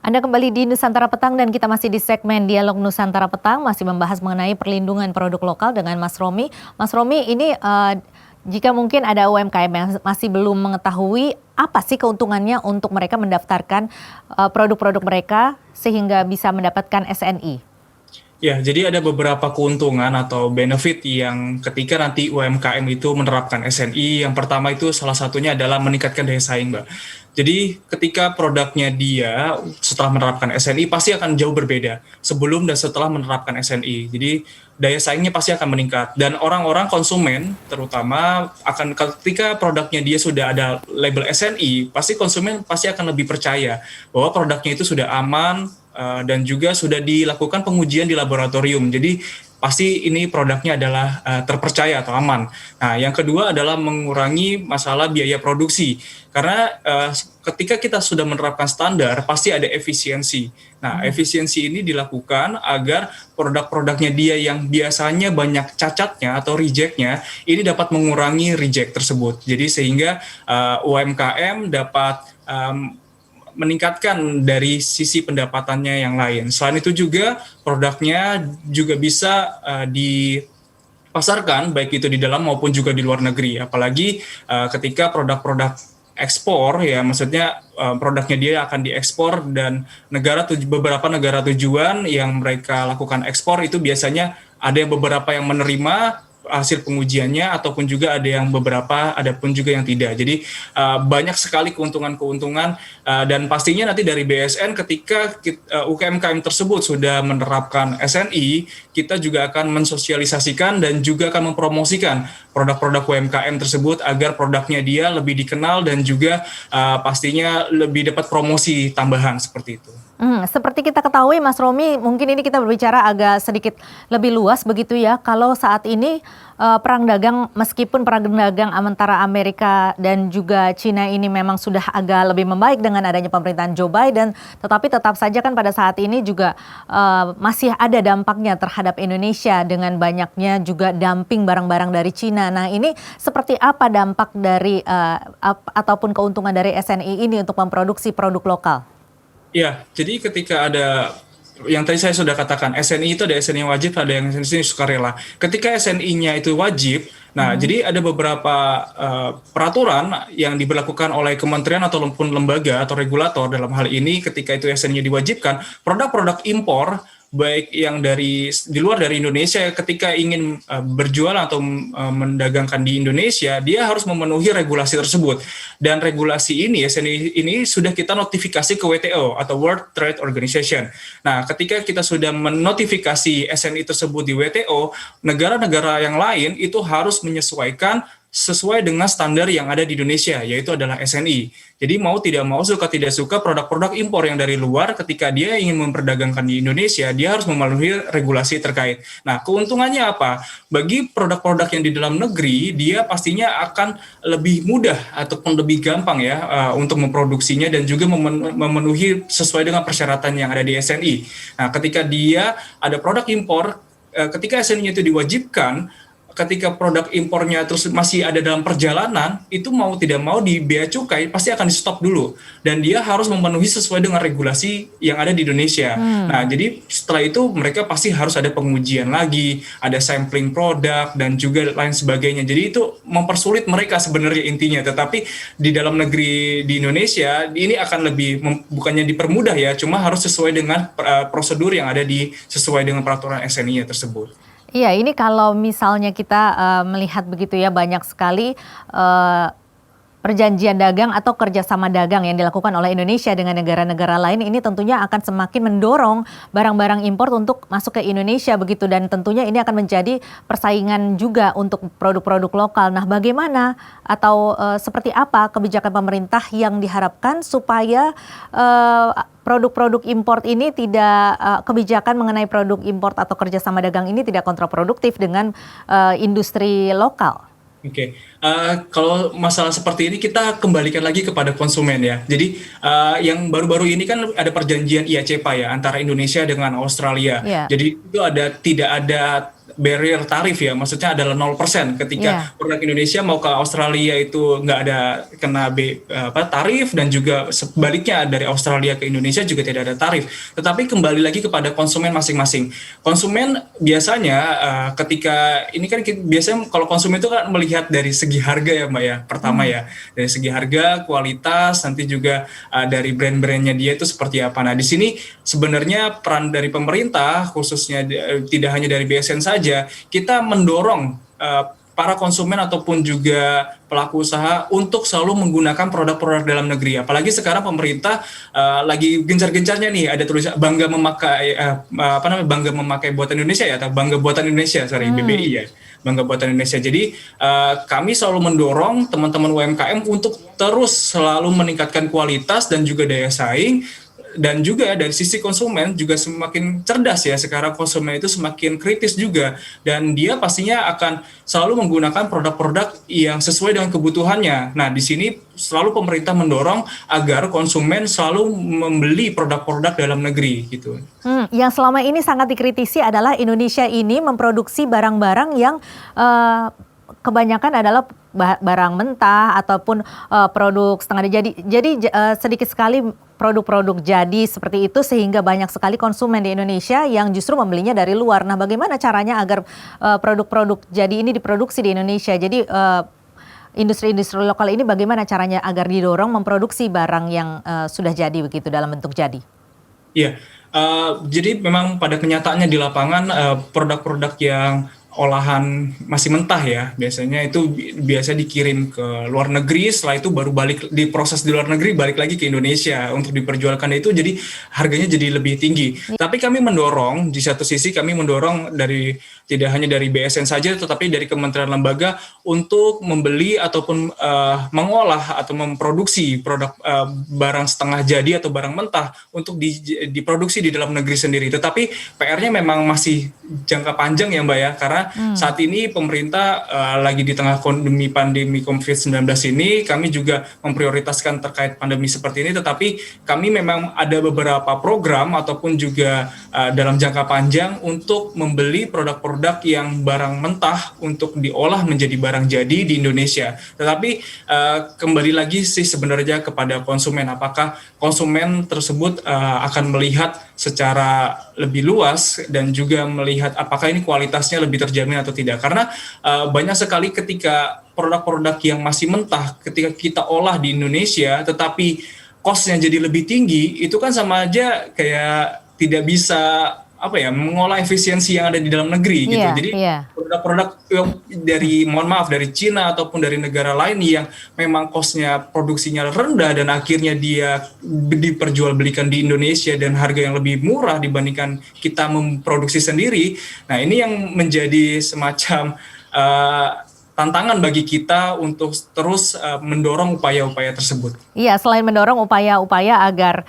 Anda kembali di Nusantara Petang dan kita masih di segmen Dialog Nusantara Petang, masih membahas mengenai perlindungan produk lokal dengan Mas Romi. Mas Romi, ini jika mungkin ada UMKM yang masih belum mengetahui apa sih keuntungannya untuk mereka mendaftarkan produk-produk mereka sehingga bisa mendapatkan SNI? Ya, jadi ada beberapa keuntungan atau benefit yang ketika nanti UMKM itu menerapkan SNI. Yang pertama itu salah satunya adalah meningkatkan daya saing, Mbak. Jadi ketika produknya dia setelah menerapkan SNI pasti akan jauh berbeda sebelum dan setelah menerapkan SNI. Jadi daya saingnya pasti akan meningkat dan orang-orang konsumen terutama akan ketika produknya dia sudah ada label SNI, pasti konsumen pasti akan lebih percaya bahwa produknya itu sudah aman, dan juga sudah dilakukan pengujian di laboratorium. Jadi pasti ini produknya adalah terpercaya atau aman. Nah, yang kedua adalah mengurangi masalah biaya produksi. Karena ketika kita sudah menerapkan standar, pasti ada efisiensi. Nah, efisiensi ini dilakukan agar produk-produknya dia yang biasanya banyak cacatnya atau rejectnya, ini dapat mengurangi reject tersebut. Jadi sehingga UMKM dapat meningkatkan dari sisi pendapatannya yang lain. Selain itu juga produknya juga bisa dipasarkan baik itu di dalam maupun juga di luar negeri. Apalagi ketika produk-produk ekspor ya, maksudnya produknya dia akan diekspor dan beberapa negara tujuan yang mereka lakukan ekspor itu biasanya ada yang beberapa yang menerima hasil pengujiannya ataupun juga ada pun juga yang tidak. Jadi banyak sekali keuntungan-keuntungan dan pastinya nanti dari BSN ketika UMKM tersebut sudah menerapkan SNI, kita juga akan mensosialisasikan dan juga akan mempromosikan produk-produk UMKM tersebut agar produknya dia lebih dikenal dan juga pastinya lebih dapat promosi tambahan seperti itu. Seperti kita ketahui Mas Romi, mungkin ini kita berbicara agak sedikit lebih luas begitu ya. Kalau saat ini meskipun perang dagang antara Amerika dan juga Cina ini memang sudah agak lebih membaik dengan adanya pemerintahan Joe Biden, tetapi tetap saja kan pada saat ini juga masih ada dampaknya terhadap Indonesia dengan banyaknya juga dumping barang-barang dari Cina. Nah, ini seperti apa dampak dari ataupun keuntungan dari SNI ini untuk memproduksi produk lokal? Ya, jadi ketika ada yang tadi saya sudah katakan, SNI itu ada SNI wajib, ada yang SNI sukarela. Ketika SNI-nya itu wajib, nah jadi ada beberapa peraturan yang diberlakukan oleh kementerian ataupun lembaga atau regulator dalam hal ini ketika itu SNI-nya diwajibkan, produk-produk impor baik yang di luar dari Indonesia ketika ingin berjualan atau mendagangkan di Indonesia, dia harus memenuhi regulasi tersebut. Dan regulasi ini, SNI ini sudah kita notifikasi ke WTO atau World Trade Organization. Nah, ketika kita sudah menotifikasi SNI tersebut di WTO, negara-negara yang lain itu harus menyesuaikan sesuai dengan standar yang ada di Indonesia, yaitu adalah SNI. Jadi mau tidak mau, suka tidak suka, produk-produk impor yang dari luar ketika dia ingin memperdagangkan di Indonesia, dia harus memenuhi regulasi terkait. Nah, keuntungannya apa? Bagi produk-produk yang di dalam negeri, dia pastinya akan lebih mudah ataupun lebih gampang ya untuk memproduksinya dan juga memenuhi sesuai dengan persyaratan yang ada di SNI. Nah, ketika dia ada produk impor, ketika SNI itu diwajibkan, ketika produk impornya terus masih ada dalam perjalanan, itu mau tidak mau di bea cukai pasti akan di stop dulu dan dia harus memenuhi sesuai dengan regulasi yang ada di Indonesia. Nah, jadi setelah itu mereka pasti harus ada pengujian lagi, ada sampling produk dan juga lain sebagainya. Jadi itu mempersulit mereka sebenarnya intinya, tetapi di dalam negeri di Indonesia ini akan lebih bukannya dipermudah ya, cuma harus sesuai dengan prosedur yang ada sesuai dengan peraturan SNI tersebut. Iya, ini kalau misalnya kita melihat begitu ya, banyak sekali perjanjian dagang atau kerjasama dagang yang dilakukan oleh Indonesia dengan negara-negara lain, ini tentunya akan semakin mendorong barang-barang impor untuk masuk ke Indonesia begitu, dan tentunya ini akan menjadi persaingan juga untuk produk-produk lokal. Nah, bagaimana atau seperti apa kebijakan pemerintah yang diharapkan supaya produk-produk import ini tidak, kebijakan mengenai produk import atau kerjasama dagang ini tidak kontraproduktif dengan industri lokal? Oke, kalau masalah seperti ini kita kembalikan lagi kepada konsumen ya. Jadi yang baru-baru ini kan ada perjanjian IACPA ya antara Indonesia dengan Australia. Ya. Jadi itu tidak ada barrier tarif ya, maksudnya adalah 0% Iya. ketika produk Indonesia mau ke Australia itu nggak ada kena tarif, dan juga sebaliknya dari Australia ke Indonesia juga tidak ada tarif. Tetapi kembali lagi kepada konsumen masing-masing. Konsumen biasanya ketika ini kan biasanya kalau konsumen itu kan melihat dari segi harga ya Mbak ya, pertama ya, dari segi harga, kualitas, nanti juga dari brand-brandnya dia itu seperti apa. Nah di sini sebenarnya peran dari pemerintah khususnya tidak hanya dari BSN saja, kita mendorong para konsumen ataupun juga pelaku usaha untuk selalu menggunakan produk-produk dalam negeri. Apalagi sekarang pemerintah lagi gencar-gencarnya nih, ada tulisan bangga memakai bangga memakai buatan Indonesia ya, atau bangga buatan Indonesia, sorry, BBI ya. Bangga Buatan Indonesia. Jadi kami selalu mendorong teman-teman UMKM untuk terus selalu meningkatkan kualitas dan juga daya saing. Dan juga dari sisi konsumen juga semakin cerdas ya, sekarang konsumen itu semakin kritis juga, dan dia pastinya akan selalu menggunakan produk-produk yang sesuai dengan kebutuhannya. Nah di sini selalu pemerintah mendorong agar konsumen selalu membeli produk-produk dalam negeri gitu. Yang selama ini sangat dikritisi adalah Indonesia ini memproduksi barang-barang yang kebanyakan adalah barang mentah ataupun produk setengah jadi. Jadi sedikit sekali produk-produk jadi seperti itu, sehingga banyak sekali konsumen di Indonesia yang justru membelinya dari luar. Nah, bagaimana caranya agar produk-produk jadi ini diproduksi di Indonesia? Jadi industri-industri lokal ini bagaimana caranya agar didorong memproduksi barang yang sudah jadi begitu dalam bentuk jadi? Iya, jadi memang pada kenyataannya di lapangan produk-produk yang olahan masih mentah ya, biasanya itu biasa dikirim ke luar negeri, setelah itu baru balik diproses di luar negeri, balik lagi ke Indonesia untuk diperjualkan, itu jadi harganya jadi lebih tinggi. Tapi kami mendorong, di satu sisi kami mendorong dari tidak hanya dari BSN saja, tetapi dari kementerian lembaga untuk membeli ataupun mengolah atau memproduksi produk barang setengah jadi atau barang mentah untuk diproduksi di dalam negeri sendiri. Tetapi PR-nya memang masih jangka panjang ya Mbak ya, karena saat ini pemerintah lagi di tengah pandemi COVID-19 ini, kami juga memprioritaskan terkait pandemi seperti ini, tetapi kami memang ada beberapa program ataupun juga dalam jangka panjang untuk membeli produk-produk yang barang mentah untuk diolah menjadi barang jadi di Indonesia. Tetapi kembali lagi sih sebenarnya kepada konsumen, apakah konsumen tersebut akan melihat secara lebih luas dan juga melihat apakah ini kualitasnya lebih terjamin atau tidak. Karena banyak sekali ketika produk-produk yang masih mentah ketika kita olah di Indonesia tetapi cost-nya jadi lebih tinggi, itu kan sama aja kayak tidak bisa mengolah efisiensi yang ada di dalam negeri gitu. Jadi produk-produk dari dari Cina ataupun dari negara lain yang memang cost-nya produksinya rendah dan akhirnya dia diperjualbelikan di Indonesia dan harga yang lebih murah dibandingkan kita memproduksi sendiri. Nah, ini yang menjadi semacam tantangan bagi kita untuk terus mendorong upaya-upaya tersebut. Iya, selain mendorong upaya-upaya agar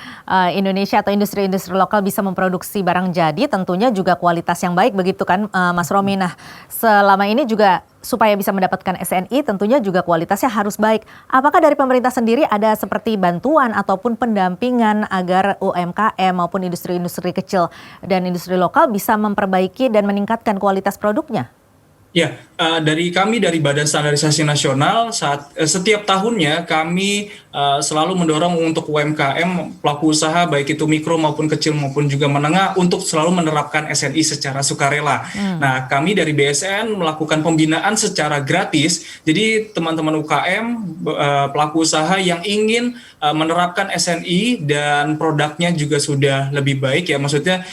Indonesia atau industri-industri lokal bisa memproduksi barang jadi, tentunya juga kualitas yang baik begitu kan Mas Romi. Nah, selama ini juga supaya bisa mendapatkan SNI tentunya juga kualitasnya harus baik. Apakah dari pemerintah sendiri ada seperti bantuan ataupun pendampingan agar UMKM maupun industri-industri kecil dan industri lokal bisa memperbaiki dan meningkatkan kualitas produknya? Ya, dari kami dari Badan Standarisasi Nasional setiap tahunnya kami selalu mendorong untuk UMKM pelaku usaha baik itu mikro maupun kecil maupun juga menengah untuk selalu menerapkan SNI secara sukarela. Nah, kami dari BSN melakukan pembinaan secara gratis. Jadi teman-teman UKM pelaku usaha yang ingin menerapkan SNI dan produknya juga sudah lebih baik ya, maksudnya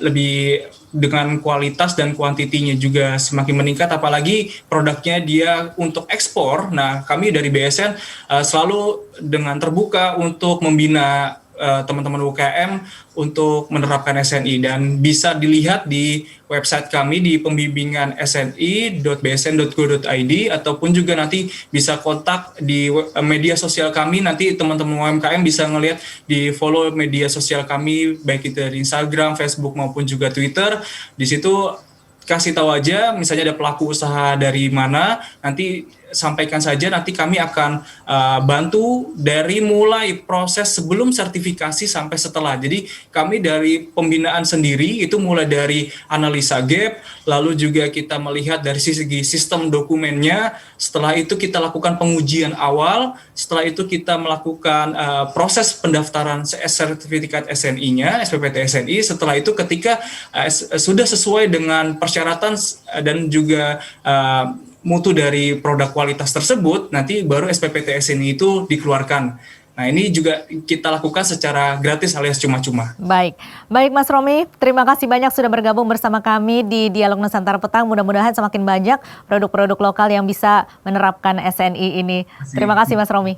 lebih dengan kualitas dan kuantitinya juga semakin meningkat, apalagi produknya dia untuk ekspor. Nah, kami dari BSN selalu dengan terbuka untuk membina teman-teman UKM untuk menerapkan SNI, dan bisa dilihat di website kami di pembimbingan sni.bsn.go.id ataupun juga nanti bisa kontak di media sosial kami. Nanti teman-teman UMKM bisa ngelihat di follow media sosial kami baik itu dari Instagram, Facebook maupun juga Twitter. Di situ kasih tahu aja misalnya ada pelaku usaha dari mana, nanti sampaikan saja, nanti kami akan bantu dari mulai proses sebelum sertifikasi sampai setelah. Jadi kami dari pembinaan sendiri itu mulai dari analisa gap, lalu juga kita melihat dari segi sistem dokumennya, setelah itu kita lakukan pengujian awal, setelah itu kita melakukan proses pendaftaran sertifikat SNI-nya, SPPT SNI, setelah itu ketika sudah sesuai dengan persyaratan dan juga mutu dari produk kualitas tersebut, nanti baru SPPT SNI itu dikeluarkan. Nah, ini juga kita lakukan secara gratis alias cuma-cuma. Baik, baik Mas Romi, terima kasih banyak sudah bergabung bersama kami di Dialog Nusantara Petang. Mudah-mudahan semakin banyak produk-produk lokal yang bisa menerapkan SNI ini. Terima kasih Mas Romi.